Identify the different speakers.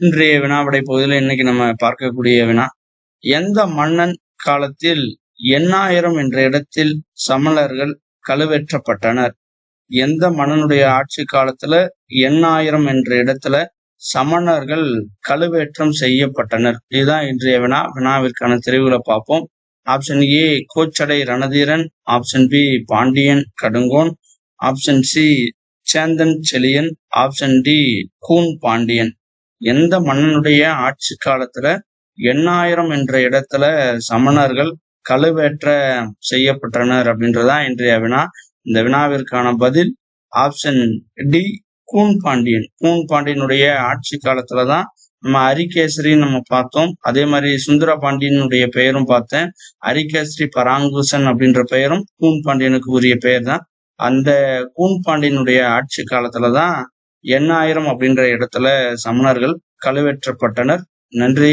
Speaker 1: இன்றைய வினாவிடை பகுதியில இன்னைக்கு நம்ம பார்க்கக்கூடிய வினா, எந்த மன்னன் காலத்தில் எண்ணாயிரம் என்ற இடத்தில் சமணர்கள் கழுவேற்றப்பட்டனர்? எந்த மன்னனுடைய ஆட்சி காலத்துல எண்ணாயிரம் என்ற இடத்துல சமணர்கள் கழுவேற்றம் செய்யப்பட்டனர்? இதுதான் இன்றைய வினா. வினாவிற்கான தெரிவுகளை பார்ப்போம். Option A Kochadai Ranadheeran, option B Pandian Kadungon, option C Sendhan Chezhiyan, option D Koon Pandian. எந்த மன்னனுடைய ஆட்சி காலத்துல எண்ணாயிரம் என்ற இடத்துல சமணர்கள் கழுவேற்ற செய்யப்பட்டனர் அப்படின்றதான் இன்றைய வினா. இந்த வினாவிற்கான பதில் ஆப்ஷன் டி கூன் பாண்டியன். கூன் பாண்டியனுடைய ஆட்சி காலத்துலதான் நம்ம அரிகேசரி நம்ம பார்த்தோம். அதே மாதிரி சுந்தர பாண்டியனுடைய பெயரும் பார்த்தேன். அரிகேசரி பராங்குசன் அப்படின்ற பெயரும் கூன் பாண்டியனுக்கு உரிய பெயர் தான். அந்த கூன் பாண்டியனுடைய ஆட்சி காலத்துலதான் எண்ணாயிரம் அப்படின்ற இடத்துல சமணர்கள் கழுவேற்றப்பட்டனர். நன்றி.